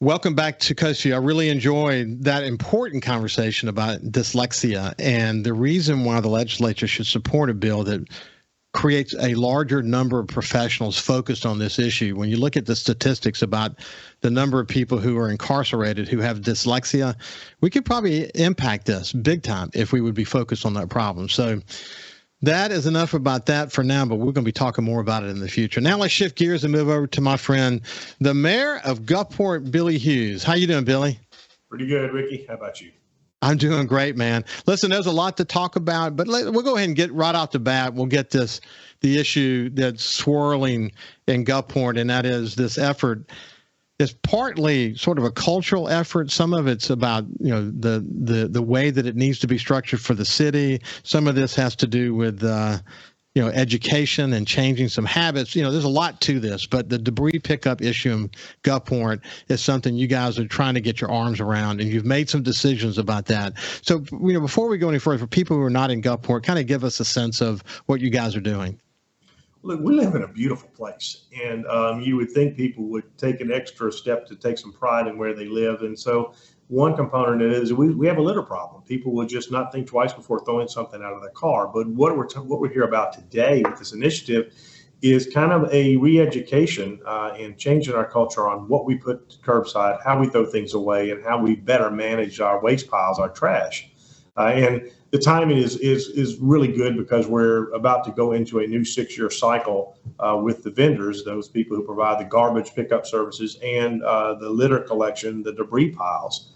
Welcome back to Coast Vue. I really enjoyed that important conversation about dyslexia and the reason why the legislature should support a bill that creates a larger number of professionals focused on this issue. When you look at the statistics about the number of people who are incarcerated who have dyslexia, we could probably impact this big time if we would be focused on that problem. So that is enough about that for now, but we're going to be talking more about it in the future. Now let's shift gears and move over to my friend, the mayor of Gulfport, Billy Hewes. How you doing, Billy? Pretty good, Ricky. How about you? I'm doing great, man. Listen, there's a lot to talk about, but we'll go ahead and get right off the bat. We'll get the issue that's swirling in Gulfport, and that is this effort. It's partly sort of a cultural effort. Some of it's about, the way that it needs to be structured for the city. Some of this has to do with, education and changing some habits. There's a lot to this, but the debris pickup issue in Gulfport is something you guys are trying to get your arms around, and you've made some decisions about that. So, before we go any further, for people who are not in Gulfport, kind of give us a sense of what you guys are doing. Look, we live in a beautiful place, and you would think people would take an extra step to take some pride in where they live. And so one component is we have a litter problem. People will just not think twice before throwing something out of their car. But what we're here about today with this initiative is kind of a re-education and changing our culture on what we put curbside, how we throw things away, and how we better manage our waste piles, our trash. And the timing is really good because we're about to go into a new 6-year cycle with the vendors, those people who provide the garbage pickup services and the litter collection, the debris piles.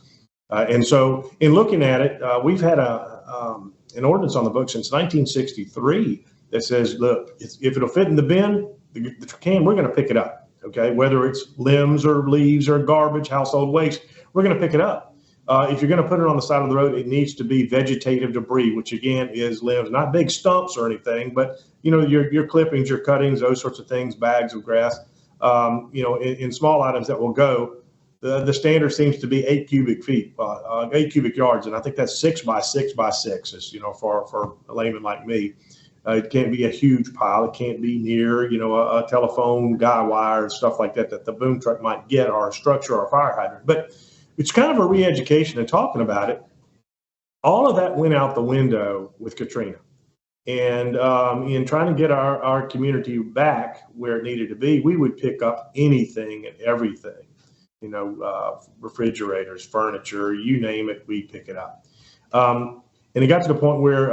And so in looking at it, we've had an ordinance on the books since 1963 that says, look, if it'll fit in the bin, the can, we're going to pick it up. Okay, whether it's limbs or leaves or garbage, household waste, we're going to pick it up. If you're going to put it on the side of the road, it needs to be vegetative debris, which again is limbs, not big stumps or anything, but your clippings, your cuttings, those sorts of things, bags of grass, in small items that will go. The standard seems to be 8 cubic feet, 8 cubic yards, and I think that's 6 by 6 by 6. Is for a layman like me. It can't be a huge pile. It can't be near a telephone guy wire and stuff like that the boom truck might get, or a structure or a fire hydrant, but it's kind of a re-education and talking about it. All of that went out the window with Katrina. And in trying to get our community back where it needed to be, we would pick up anything and everything, refrigerators, furniture, you name it, we pick it up. And it got to the point where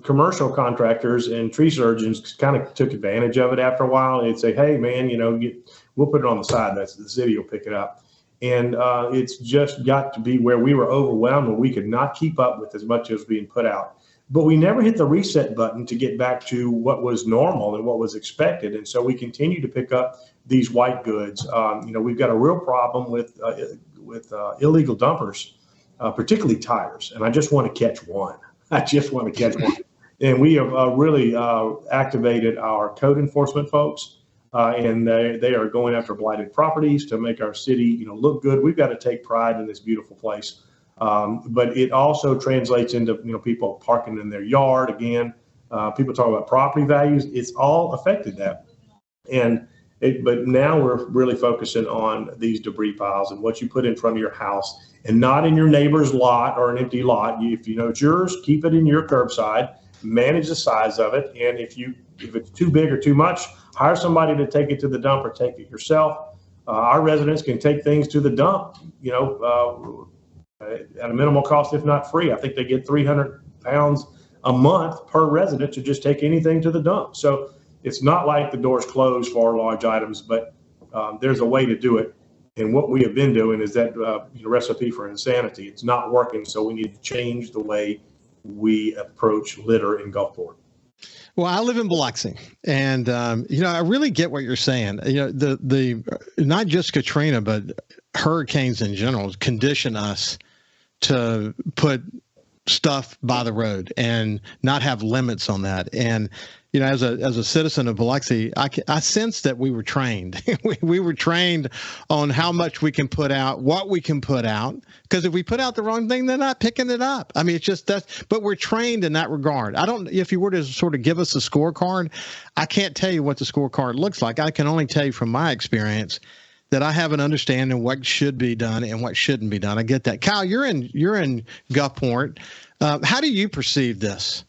commercial contractors and tree surgeons kind of took advantage of it after a while. They'd say, hey, man, we'll put it on the side. The city will pick it up. And it's just got to be where we were overwhelmed, where we could not keep up with as much as being put out. But we never hit the reset button to get back to what was normal and what was expected. And so we continue to pick up these white goods. We've got a real problem with illegal dumpers, particularly tires. And I just want to catch one. And we have really activated our code enforcement folks. And they are going after blighted properties to make our city, look good. We've got to take pride in this beautiful place. But it also translates into, people parking in their yard. Again, people talk about property values. It's all affected that. But now we're really focusing on these debris piles and what you put in front of your house and not in your neighbor's lot or an empty lot. If you know it's yours, keep it in your curbside, manage the size of it. And if it's too big or too much, hire somebody to take it to the dump or take it yourself. Our residents can take things to the dump, at a minimal cost, if not free. I think they get 300 pounds a month per resident to just take anything to the dump. So it's not like the door's closed for large items, but there's a way to do it. And what we have been doing is that recipe for insanity. It's not working, so we need to change the way we approach litter in Gulfport. Well, I live in Biloxi, and I really get what you're saying. The not just Katrina, but hurricanes in general condition us to put stuff by the road and not have limits on that. And as a citizen of Biloxi, I sense that we were trained. we were trained on how much we can put out, what we can put out. Because if we put out the wrong thing, they're not picking it up. I mean, it's just that. But we're trained in that regard. If you were to sort of give us a scorecard, I can't tell you what the scorecard looks like. I can only tell you from my experience that I have an understanding of what should be done and what shouldn't be done. I get that. Kyle, you're in Gulfport. How do you perceive this?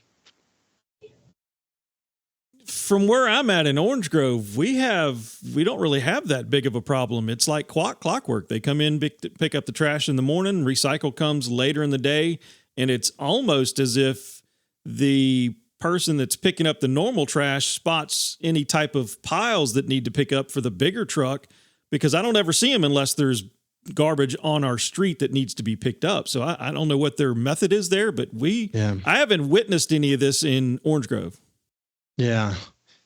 From where I'm at in Orange Grove, we don't really have that big of a problem. It's like clockwork. They come in, pick up the trash in the morning, recycle comes later in the day, and it's almost as if the person that's picking up the normal trash spots any type of piles that need to pick up for the bigger truck, because I don't ever see them unless there's garbage on our street that needs to be picked up. So I don't know what their method is there, but I haven't witnessed any of this in Orange Grove. Yeah.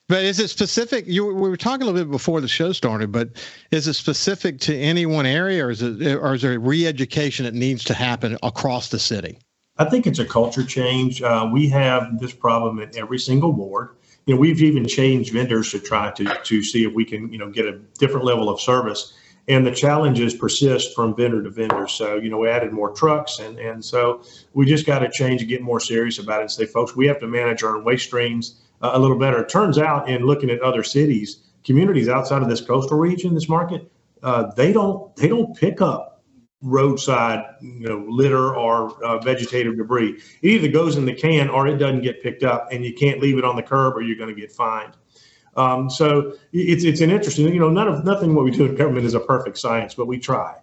But is it specific? We were talking a little bit before the show started, but is it specific to any one area, or is there a re-education that needs to happen across the city? I think it's a culture change. We have this problem at every single ward. We've even changed vendors to try to see if we can, get a different level of service. And the challenges persist from vendor to vendor. So, we added more trucks, and so we just got to change and get more serious about it and say, folks, we have to manage our own waste streams a little better. It turns out, in looking at other cities, communities outside of this coastal region, this market, they don't pick up roadside, litter or vegetative debris. It either goes in the can or it doesn't get picked up, and you can't leave it on the curb or you're going to get fined. So it's an interesting, nothing what we do in government is a perfect science, but we try.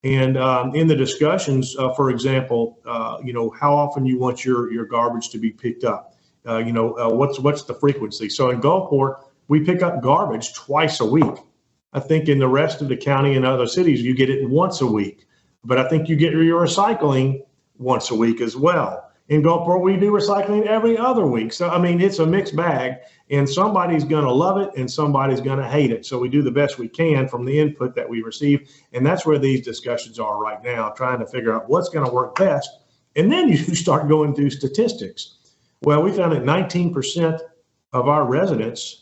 And in the discussions, for example, how often you want your garbage to be picked up, what's the frequency? So in Gulfport, we pick up garbage twice a week. I think in the rest of the county and other cities, you get it once a week. But I think you get your recycling once a week as well. In Gulfport, we do recycling every other week. So, it's a mixed bag, and somebody's going to love it and somebody's going to hate it. So we do the best we can from the input that we receive. And that's where these discussions are right now, trying to figure out what's going to work best. And then you start going through statistics. Well, we found that 19% of our residents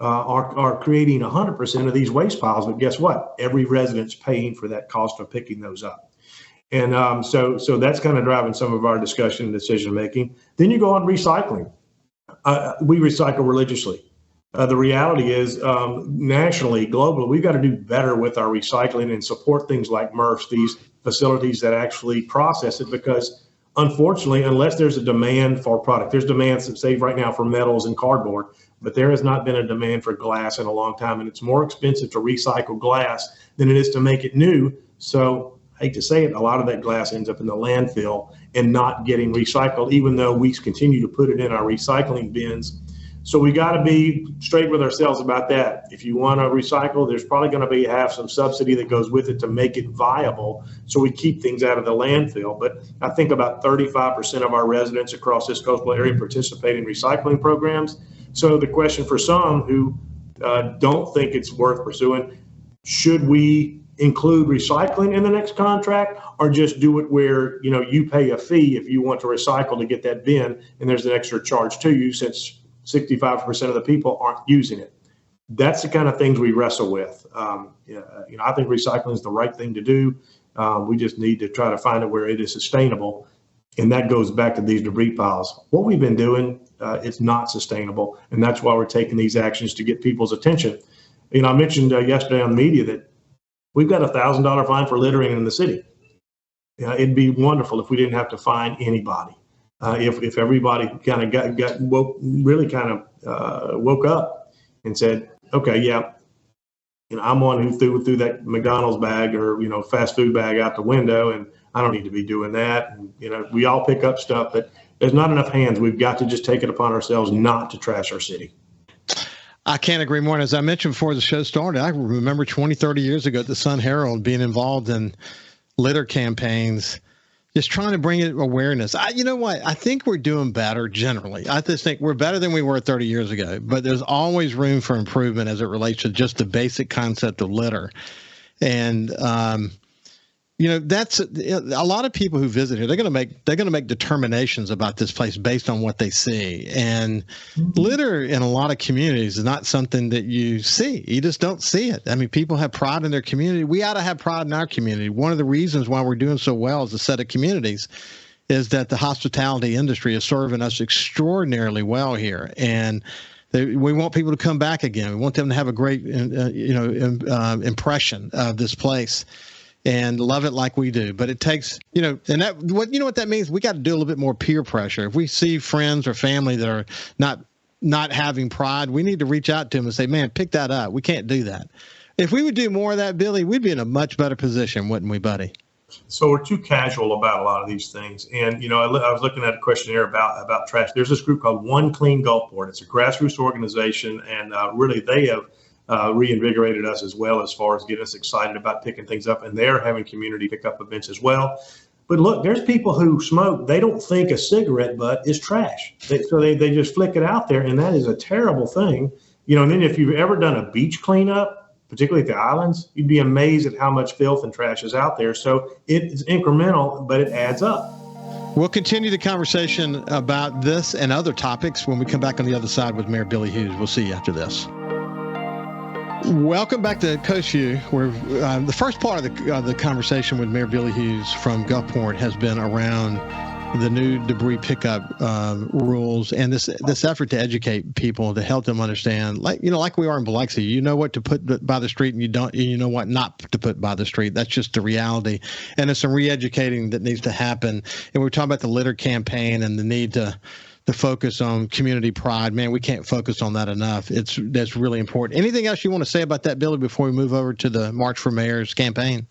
are creating 100% of these waste piles. But guess what? Every resident's paying for that cost of picking those up. And so that's kind of driving some of our discussion and decision making. Then you go on recycling. We recycle religiously. The reality is, nationally, globally, we've got to do better with our recycling and support things like MRFs, these facilities that actually process it, because unfortunately, unless there's a demand for product, there's demands, say right now, for metals and cardboard, but there has not been a demand for glass in a long time, and it's more expensive to recycle glass than it is to make it new. So I hate to say it, a lot of that glass ends up in the landfill and not getting recycled, even though we continue to put it in our recycling bins. So we got to be straight with ourselves about that. If you want to recycle, there's probably going to have some subsidy that goes with it to make it viable, so we keep things out of the landfill. But I think about 35% of our residents across this coastal area participate in recycling programs. So the question for some who don't think it's worth pursuing, should we include recycling in the next contract, or just do it where you pay a fee if you want to recycle to get that bin, and there's an extra charge to you since 65% of the people aren't using it? That's the kind of things we wrestle with. I think recycling is the right thing to do. We just need to try to find it where it is sustainable. And that goes back to these debris piles. What we've been doing, it's not sustainable. And that's why we're taking these actions to get people's attention. I mentioned yesterday on the media that we've got $1,000 fine for littering in the city. It'd be wonderful if we didn't have to fine anybody. If everybody kind of woke up and said, okay, yeah, I'm one who threw that McDonald's bag or fast food bag out the window, and I don't need to be doing that. And we all pick up stuff, but there's not enough hands. We've got to just take it upon ourselves not to trash our city. I can't agree more. And as I mentioned before the show started, I remember 20, 30 years ago at the Sun Herald being involved in litter campaigns, just trying to bring it awareness. You know what? I think we're doing better generally. I just think we're better than we were 30 years ago, but there's always room for improvement as it relates to just the basic concept of litter. And, that's a lot of people who visit here. They're going to make determinations about this place based on what they see. And litter in a lot of communities is not something that you see. You just don't see it. I mean, people have pride in their community. We ought to have pride in our community. One of the reasons why we're doing so well as a set of communities is that the hospitality industry is serving us extraordinarily well here. And We want people to come back again. We want them to have a great, impression of this place and love it like we do. But it takes, and what that means, we got to do a little bit more peer pressure. If we see friends or family that are not having pride, we need to reach out to them and say, man, pick that up. We can't do that. If we would do more of that, Billy, we'd be in a much better position, wouldn't we, buddy? So we're too casual about a lot of these things. And, I was looking at a questionnaire about trash. There's this group called One Clean Gulfport. It's a grassroots organization, and really they have reinvigorated us as well as far as getting us excited about picking things up. And they're having community pickup events as well. But look, there's people who smoke. They don't think a cigarette butt is trash. So they just flick it out there, and that is a terrible thing. And then if you've ever done a beach cleanup, particularly at the islands, you'd be amazed at how much filth and trash is out there. So it's incremental, but it adds up. We'll continue the conversation about this and other topics when we come back on the other side with Mayor Billy Hewes. We'll see you after this. Welcome back to Coast Vue, where the first part of the conversation with Mayor Billy Hewes from Gulfport has been around the new debris pickup rules and this effort to educate people, to help them understand, like we are in Biloxi, what to put by the street and you know what not to put by the street. That's just the reality. And there's some re-educating that needs to happen. And we're talking about the litter campaign and the need to focus on community pride. Man, we can't focus on that enough. That's really important. Anything else you want to say about that, Billy, before we move over to the March for Mayor's campaign?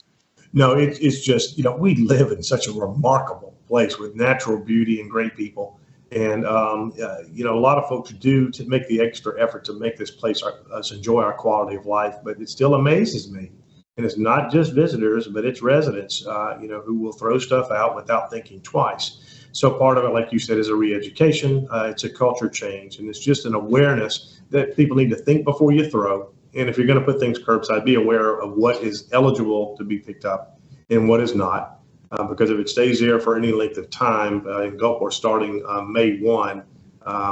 No, it's just, we live in such a remarkable place with natural beauty and great people. And, a lot of folks do to make the extra effort to make this place us enjoy our quality of life. But it still amazes me. And it's not just visitors, but it's residents, who will throw stuff out without thinking twice. So part of it, like you said, is a re-education. It's a culture change. And it's just an awareness that people need to think before you throw. And if you're going to put things curbside, be aware of what is eligible to be picked up and what is not. Because if it stays there for any length of time in Gulfport, starting May 1,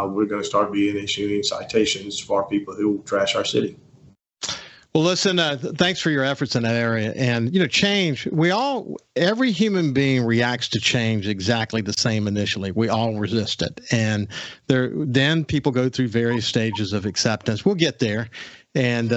we're going to start issuing citations for people who trash our city. Well, listen, thanks for your efforts in that area. And, change, every human being reacts to change exactly the same initially. We all resist it. And then people go through various stages of acceptance. We'll get there. And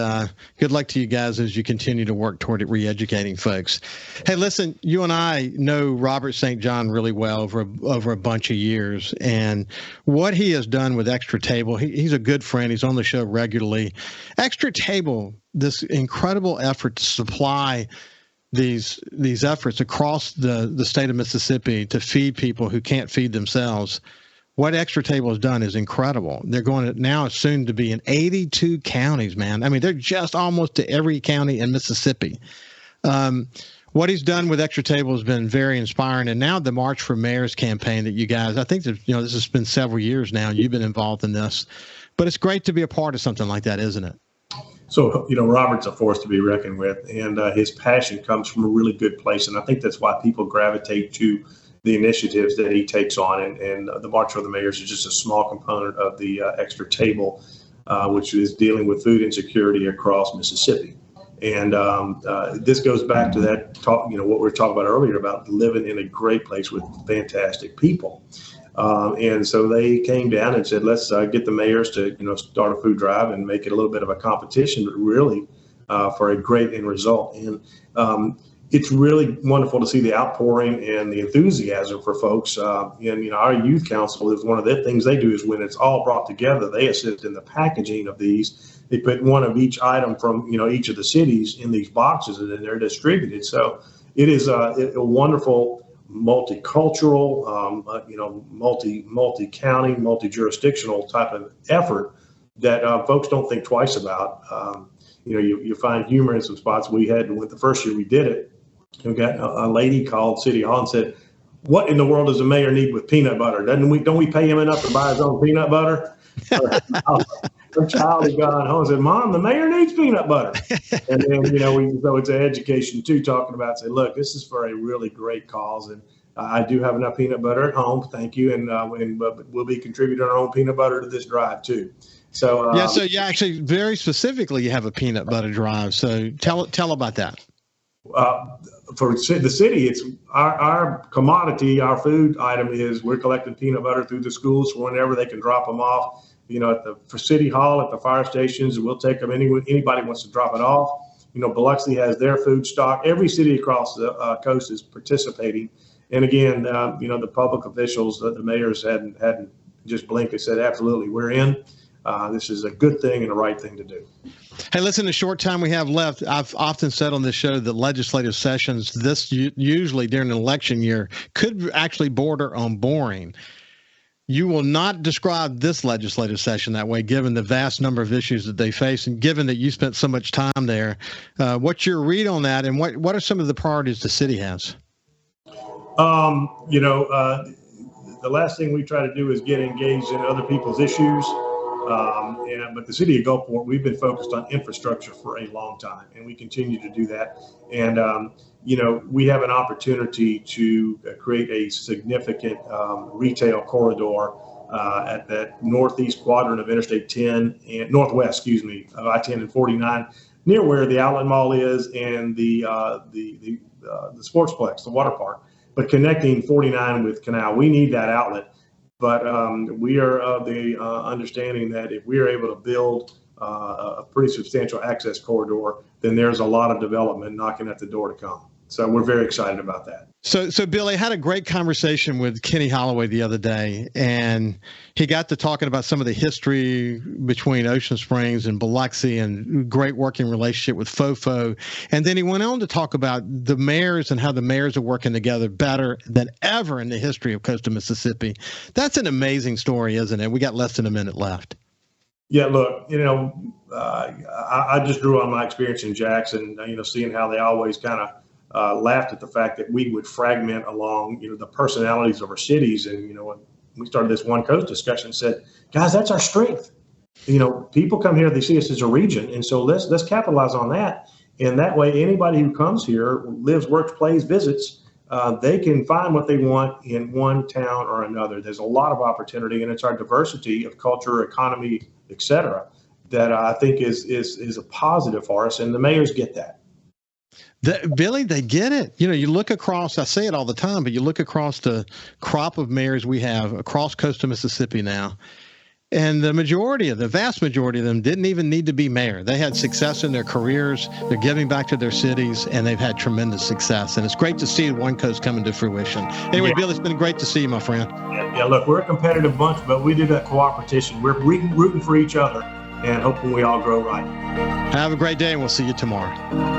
good luck to you guys as you continue to work toward it, re-educating folks. Hey, listen, you and I know Robert St. John really well over a bunch of years. And what he has done with Extra Table, he's a good friend. He's on the show regularly. Extra Table, this incredible effort to supply these efforts across the state of Mississippi to feed people who can't feed themselves. What Extra Table has done is incredible. They're going to now soon to be in 82 counties, man. I mean, they're just almost to every county in Mississippi. What he's done with Extra Table has been very inspiring. And now the March for Mayor's campaign that you guys, I think that, this has been several years now. You've been involved in this, but it's great to be a part of something like that, isn't it? So, Robert's a force to be reckoned with, and his passion comes from a really good place. And I think that's why people gravitate to the initiatives that he takes on. And the March for the Mayors is just a small component of the Extra Table, which is dealing with food insecurity across Mississippi. And this goes back to that talk, what we were talking about earlier about living in a great place with fantastic people. And so they came down and said, let's get the mayors to, start a food drive and make it a little bit of a competition, but really for a great end result. And it's really wonderful to see the outpouring and the enthusiasm for folks. And, our youth council is one of the things they do is when it's all brought together, they assist in the packaging of these. They put one of each item from, each of the cities in these boxes and then they're distributed. So it is a wonderful multicultural, multi-county, multi-jurisdictional type of effort that folks don't think twice about. You find humor in some spots. We had, with the first year we did it, we got a lady called City Hall and said, "What in the world does a mayor need with peanut butter? Don't we pay him enough to buy his own peanut butter?" Her child had gone home and said, "Mom, the mayor needs peanut butter." And then, so it's an education too, talking about, say, look, this is for a really great cause. And I do have enough peanut butter at home. Thank you. And we'll be contributing our own peanut butter to this drive too. So, actually very specifically, you have a peanut butter drive. So tell about that. For the city, it's our commodity, our food item is we're collecting peanut butter through the schools whenever they can drop them off. at the for City Hall, at the fire stations. We'll take them anybody wants to drop it off. Biloxi has their food stock. Every city across the coast is participating. And again, the public officials, the mayors hadn't just blinked and said, absolutely, we're in. This is a good thing and the right thing to do. Hey, listen, the short time we have left, I've often said on this show that legislative sessions, usually during an election year, could actually border on boring. You will not describe this legislative session that way, given the vast number of issues that they face, and given that you spent so much time there. What's your read on that, and what are some of the priorities the city has? The last thing we try to do is get engaged in other people's issues. But the City of Gulfport, we've been focused on infrastructure for a long time, and we continue to do that. And, we have an opportunity to create a significant retail corridor at that northeast quadrant of Interstate 10 and northwest, of I-10 and 49, near where the Outlet Mall is and the Sportsplex, the water park, but connecting 49 with Canal. We need that outlet. But we are of the understanding that if we are able to build a pretty substantial access corridor, then there's a lot of development knocking at the door to come. So we're very excited about that. So Billy, had a great conversation with Kenny Holloway the other day, and he got to talking about some of the history between Ocean Springs and Biloxi and great working relationship with FOFO. And then he went on to talk about the mayors and how the mayors are working together better than ever in the history of coastal Mississippi. That's an amazing story, isn't it? We got less than a minute left. Yeah, look, I just drew on my experience in Jackson, seeing how they always kind of laughed at the fact that we would fragment along, the personalities of our cities. And, when we started this One Coast discussion, said, guys, that's our strength. People come here, they see us as a region. And so let's capitalize on that. And that way, anybody who comes here, lives, works, plays, visits, they can find what they want in one town or another. There's a lot of opportunity, and it's our diversity of culture, economy, et cetera, that I think is a positive for us. And the mayors get that. Billy, they get it. You look across, I say it all the time, but you look across the crop of mayors we have across coastal Mississippi now, and the vast majority of them didn't even need to be mayor. They had success in their careers. They're giving back to their cities, and they've had tremendous success. And it's great to see One Coast coming to fruition. Anyway, yeah. Billy, it's been great to see you, my friend. Yeah, look, we're a competitive bunch, but we do that cooperation. We're rooting for each other and hoping we all grow right. Have a great day, and we'll see you tomorrow.